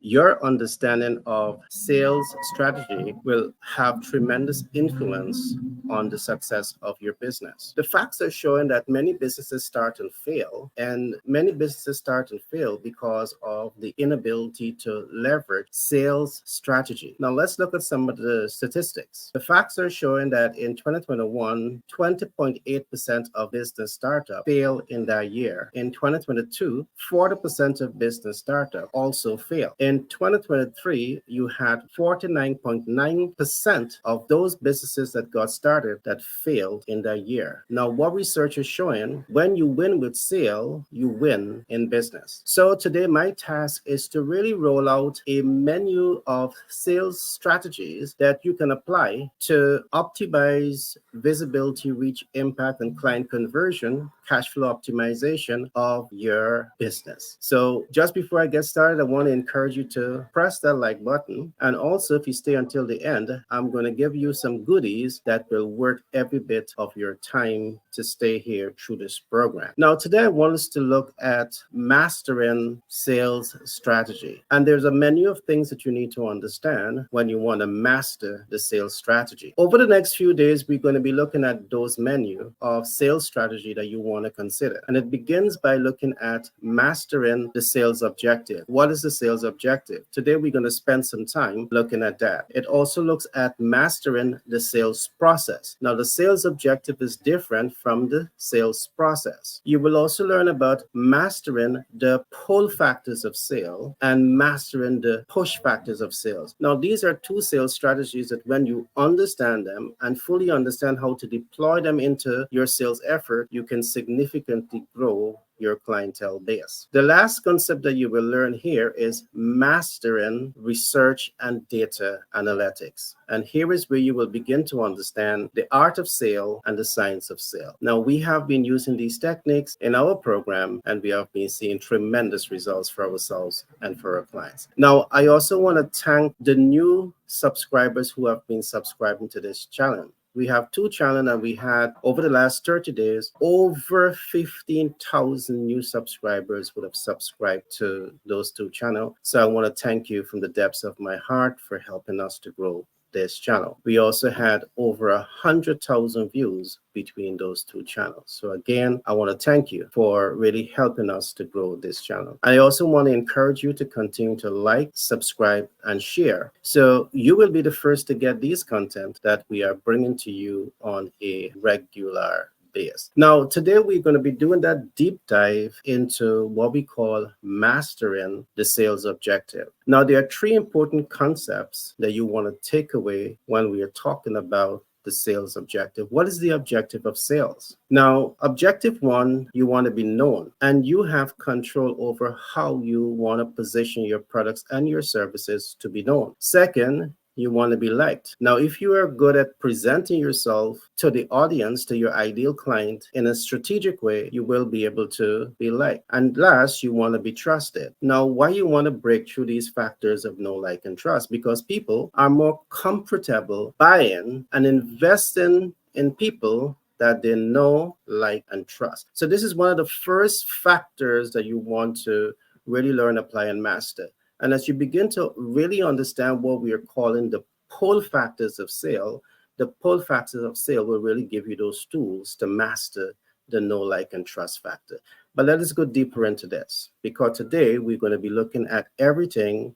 Your understanding of sales strategy will have tremendous influence on the success of your business. The facts are showing that many businesses start and fail, and many businesses start and fail because of the inability to leverage sales strategy. Now, let's look at some of the statistics. The facts are showing that in 2021, 20.8% of business startups fail in that year. In 2022, 40% of business startups also fail. In 2023, you had 49.9% of those businesses that got started that failed in that year. Now, what research is showing, when you win with sale, you win in business. So today, my task is to really roll out a menu of sales strategies that you can apply to optimize visibility, reach, impact, and client conversion, cash flow optimization of your business. So just before I get started, I want to encourage you to press that like button. And also, if you stay until the end, I'm going to give you some goodies that will worth every bit of your time to stay here through this program. Now, today I want us to look at mastering sales strategy. And there's a menu of things that you need to understand when you want to master the sales strategy. Over the next few days, we're going to be looking at those menu of sales strategy that you want to consider. And it begins by looking at mastering the sales objective. What is the sales objective? Today, we're going to spend some time looking at that. It also looks at mastering the sales process. Now, the sales objective is different from the sales process. You will also learn about mastering the pull factors of sale and mastering the push factors of sales. Now, these are two sales strategies that when you understand them and fully understand how to deploy them into your sales effort, you can significantly grow your clientele base. The last concept that you will learn here is mastering research and data analytics. And here is where you will begin to understand the art of sale and the science of sale. Now, we have been using these techniques in our program, and we have been seeing tremendous results for ourselves and for our clients. Now, I also want to thank the new subscribers who have been subscribing to this channel. We have two channels, and we had over the last 30 days, over 15,000 new subscribers would have subscribed to those two channels. So I want to thank you from the depths of my heart for helping us to grow this channel. We also had over 100,000 views between those two channels. So again, I want to thank you for really helping us to grow this channel. I also want to encourage you to continue to like, subscribe, and share. So you will be the first to get these content that we are bringing to you on a regular basis. Now, today we're going to be doing that deep dive into what we call mastering the sales objective. Now, there are three important concepts that you want to take away when we are talking about the sales objective. What is the objective of sales? Now, objective one, you want to be known, and you have control over how you want to position your products and your services to be known. Second, you want to be liked. Now, if you are good at presenting yourself to the audience, to your ideal client in a strategic way, you will be able to be liked. And last, you want to be trusted. Now, why you want to break through these factors of know, like, and trust? Because people are more comfortable buying and investing in people that they know, like, and trust. So this is one of the first factors that you want to really learn, apply, and master. And as you begin to really understand what we are calling the pull factors of sale, the pull factors of sale will really give you those tools to master the know, like, and trust factor. But let us go deeper into this, because today we're going to be looking at everything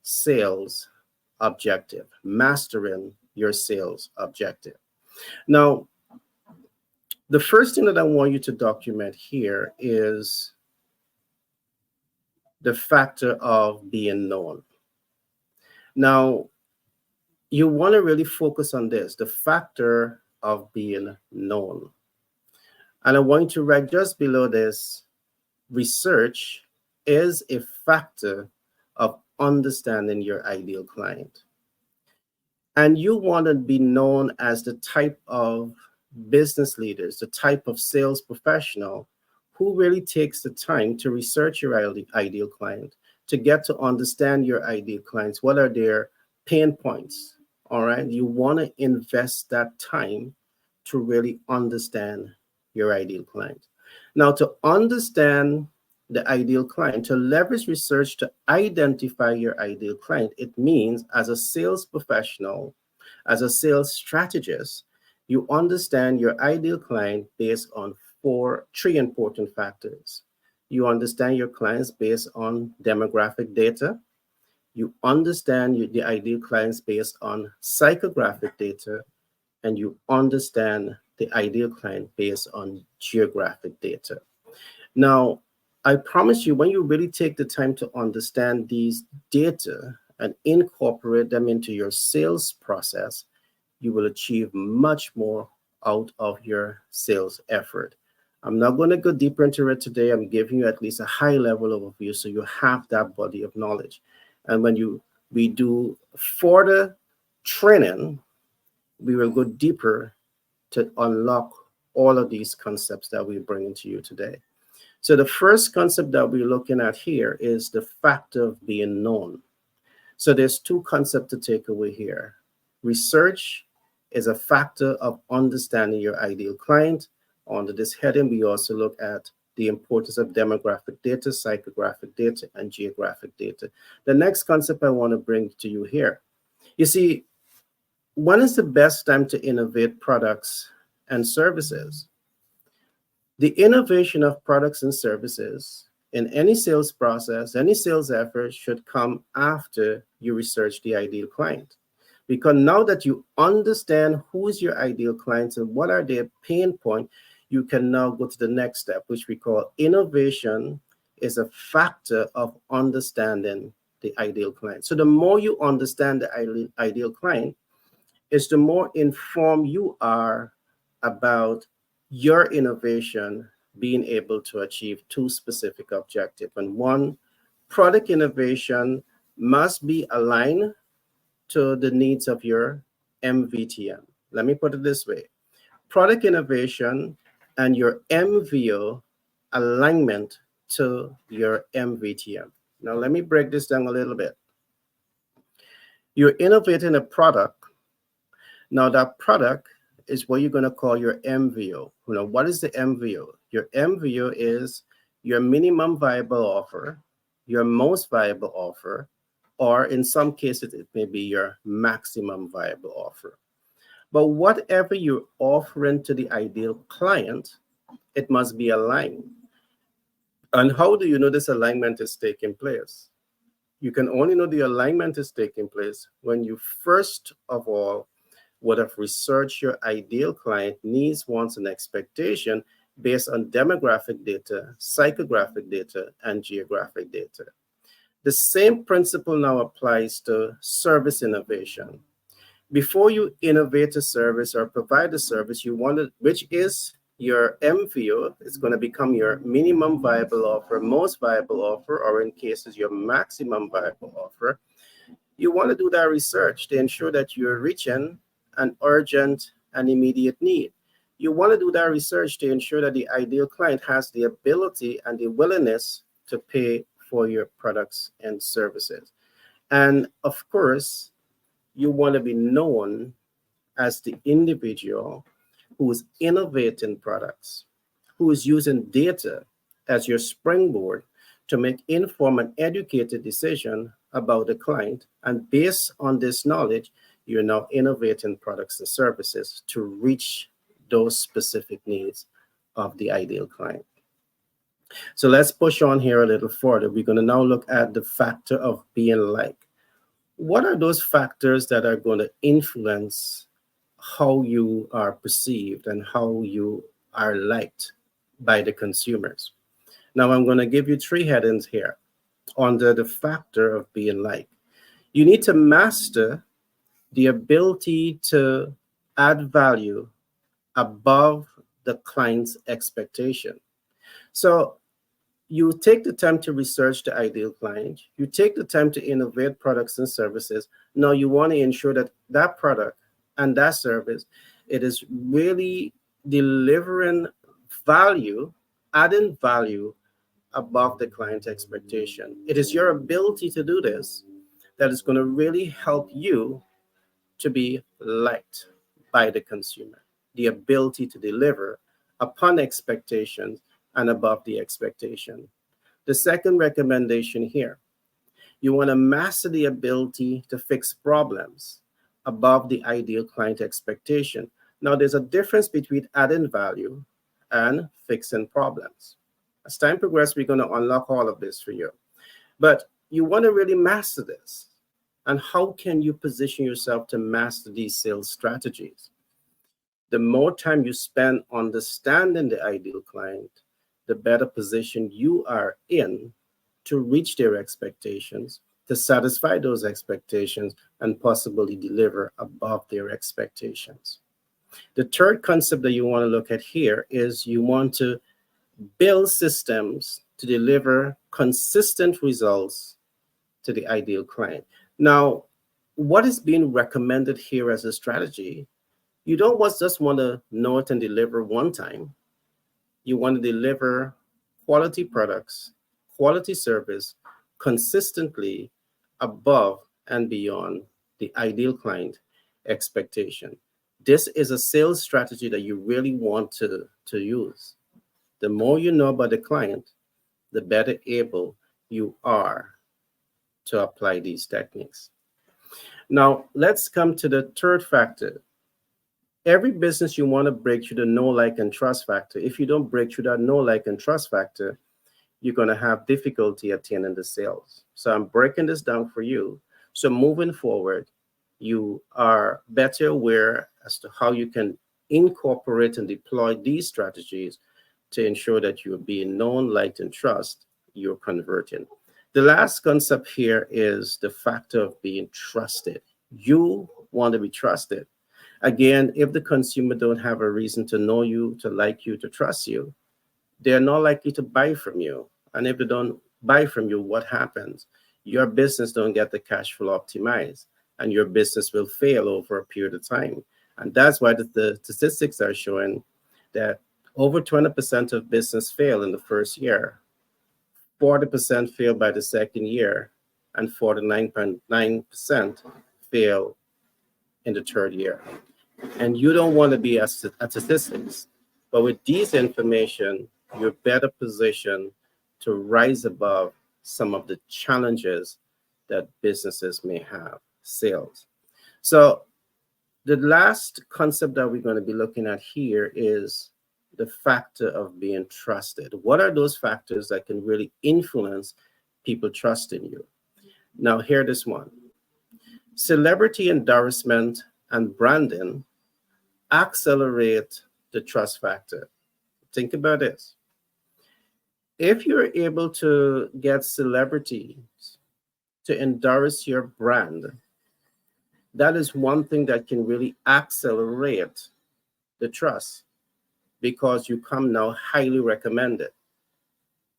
sales objective, mastering your sales objective. Now, the first thing that I want you to document here is the factor of being known. Now, you want to really focus on this, the factor of being known. And I want you to write just below this, research is a factor of understanding your ideal client. And you want to be known as the type of business leaders, the type of sales professional who really takes the time to research your ideal client, to get to understand your ideal clients. What are their pain points? All right. You want to invest that time to really understand your ideal client. Now, to understand the ideal client. To leverage research to identify your ideal client, it means as a sales professional, as a sales strategist, you understand your ideal client based on three important factors. You understand your clients based on demographic data. You understand the ideal clients based on psychographic data, and you understand the ideal client based on geographic data. Now, I promise you, when you really take the time to understand these data and incorporate them into your sales process, you will achieve much more out of your sales effort. I'm not going to go deeper into it today. I'm giving you at least a high level overview so you have that body of knowledge. And when we do further training, we will go deeper to unlock all of these concepts that we bring into you today. So the first concept that we're looking at here is the factor of being known. So there's two concepts to take away here. Research is a factor of understanding your ideal client. Under this heading, we also look at the importance of demographic data, psychographic data, and geographic data. The next concept I want to bring to you here. You see, when is the best time to innovate products and services? The innovation of products and services in any sales process, any sales effort should come after you research the ideal client. Because now that you understand who is your ideal clients and what are their pain points, you can now go to the next step, which we call innovation is a factor of understanding the ideal client. So the more you understand the ideal client, is the more informed you are about your innovation being able to achieve two specific objectives. And one, product innovation must be aligned to the needs of your MVTM. Let me put it this way. Product innovation and your MVO alignment to your MVTM. Now, let me break this down a little bit. You're innovating a product. Now, that product is what you're going to call your MVO. What is the MVO? Your MVO is your minimum viable offer, your most viable offer, or in some cases, it may be your maximum viable offer. But whatever you're offering to the ideal client, it must be aligned. And how do you know this alignment is taking place? You can only know the alignment is taking place when you first of all would have researched your ideal client needs, wants, and expectation based on demographic data, psychographic data, and geographic data. The same principle now applies to service innovation. Before you innovate a service or provide a service you wanted, which is your MVO, it's going to become your minimum viable offer, most viable offer, or in cases, your maximum viable offer. You want to do that research to ensure that you're reaching an urgent and immediate need. You want to do that research to ensure that the ideal client has the ability and the willingness to pay for your products and services. And of course, you want to be known as the individual who is innovating products, who is using data as your springboard to make informed and educated decision about the client. And based on this knowledge, you're now innovating products and services to reach those specific needs of the ideal client. So let's push on here a little further. We're going to now look at the factor of being liked. What are those factors that are going to influence how you are perceived and how you are liked by the consumers? Now, I'm going to give you three headings here under the factor of being liked. You need to master the ability to add value above the client's expectation. So you take the time to research the ideal client. You take the time to innovate products and services. Now you want to ensure that that product and that service, it is really delivering value, adding value above the client's expectation. It is your ability to do this that is going to really help you to be liked by the consumer, the ability to deliver upon expectations and above the expectation. The second recommendation here, you want to master the ability to fix problems above the ideal client expectation. Now, there's a difference between adding value and fixing problems. As time progresses, we're going to unlock all of this for you. But you want to really master this. And how can you position yourself to master these sales strategies? The more time you spend understanding the ideal client, the better position you are in to reach their expectations, to satisfy those expectations, and possibly deliver above their expectations. The third concept that you want to look at here is you want to build systems to deliver consistent results to the ideal client. Now, what is being recommended here as a strategy? You don't just want to know it and deliver one time. You want to deliver quality products, quality service consistently above and beyond the ideal client expectation. This is a sales strategy that you really want to use. The more you know about the client, the better able you are to apply these techniques. Now, let's come to the third factor. Every business you want to break through the know, like, and trust factor. If you don't break through that know, like, and trust factor, you're going to have difficulty attaining the sales. So I'm breaking this down for you. So moving forward, you are better aware as to how you can incorporate and deploy these strategies to ensure that you're being known, liked, and trust, you're converting. The last concept here is the factor of being trusted. You want to be trusted. Again, if the consumer don't have a reason to know you, to like you, to trust you, they're not likely to buy from you. And if they don't buy from you, what happens? Your business don't get the cash flow optimized, and your business will fail over a period of time. And that's why the statistics are showing that over 20% of business fail in the first year, 40% fail by the second year, and 49.9% fail in the third year. And you don't want to be at statistics. But with these information, you're better positioned to rise above some of the challenges that businesses may have, sales. So the last concept that we're going to be looking at here is the factor of being trusted. What are those factors that can really influence people trusting you? Now, hear this one. Celebrity endorsement and branding accelerate the trust factor. Think about this. If you're able to get celebrities to endorse your brand, that is one thing that can really accelerate the trust, because you come now highly recommended.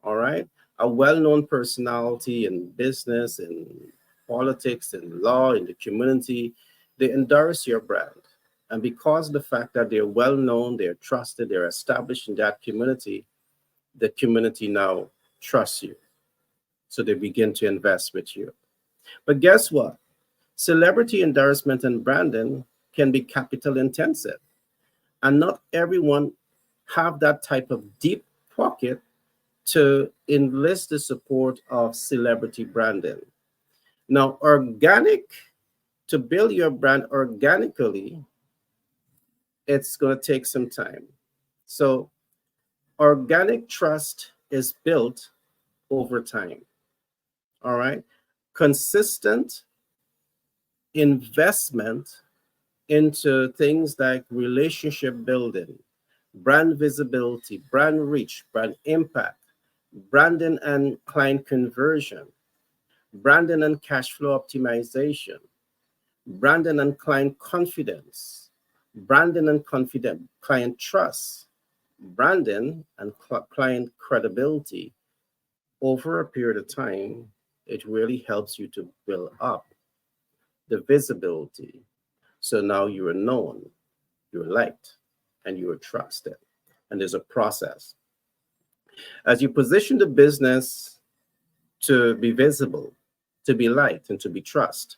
All right. A well-known personality in business, in politics, in law, in the community, they endorse your brand. And because of the fact that they're well-known, they're trusted, they're established in that community, the community now trusts you. So they begin to invest with you. But guess what? Celebrity endorsement and branding can be capital intensive. And not everyone have that type of deep pocket to enlist the support of celebrity branding. Now, to build your brand organically, it's going to take some time. So organic trust is built over time. All right. Consistent investment into things like relationship building, brand visibility, brand reach, brand impact, branding and client conversion, branding and cash flow optimization, branding and client confidence, branding and client trust, branding and client credibility. Over a period of time, it really helps you to build up the visibility. So now you are known, you're liked, and you are trusted. And there's a process. As you position the business to be visible, to be liked, and to be trusted,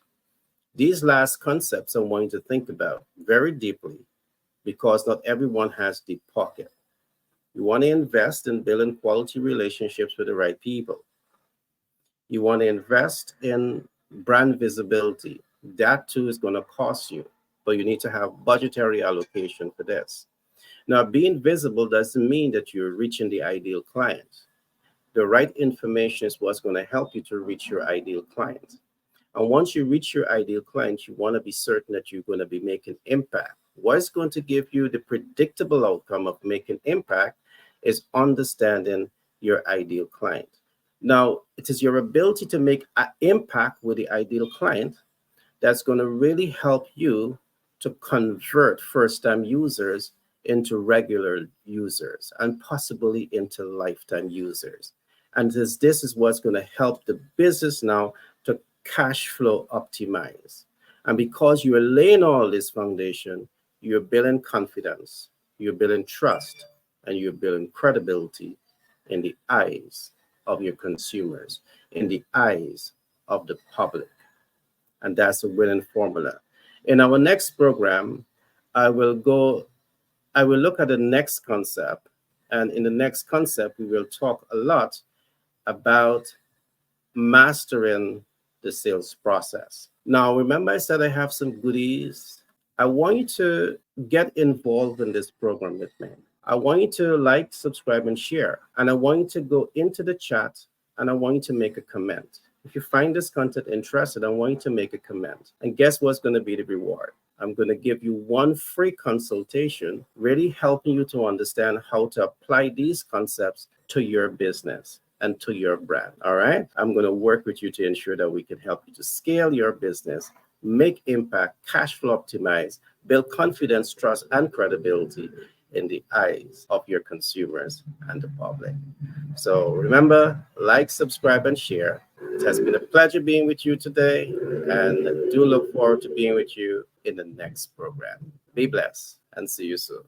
these last concepts I want you to think about very deeply, because not everyone has deep pocket. You want to invest in building quality relationships with the right people. You want to invest in brand visibility. That too is going to cost you, but you need to have budgetary allocation for this. Now, being visible doesn't mean that you're reaching the ideal client. The right information is what's going to help you to reach your ideal client. And once you reach your ideal client, you want to be certain that you're going to be making impact. What is going to give you the predictable outcome of making impact is understanding your ideal client. Now, it is your ability to make an impact with the ideal client that's going to really help you to convert first-time users into regular users and possibly into lifetime users. And this is what's going to help the business now to cash flow optimize. And because you are laying all this foundation, you're building confidence, you're building trust, and you're building credibility in the eyes of your consumers, in the eyes of the public. And that's a winning formula. In our next program, I will look at the next concept. And in the next concept, we will talk a lot about mastering the sales process. Now, remember I said I have some goodies. I want you to get involved in this program with me. I want you to like, subscribe, and share. And I want you to go into the chat and I want you to make a comment. If you find this content interesting, I want you to make a comment. And guess what's going to be the reward? I'm going to give you one free consultation, really helping you to understand how to apply these concepts to your business and to your brand. All right. I'm going to work with you to ensure that we can help you to scale your business, make impact, cash flow optimize, build confidence, trust, and credibility in the eyes of your consumers and the public. So remember, like, subscribe, and share. It has been a pleasure being with you today, and do look forward to being with you in the next program. Be blessed and see you soon.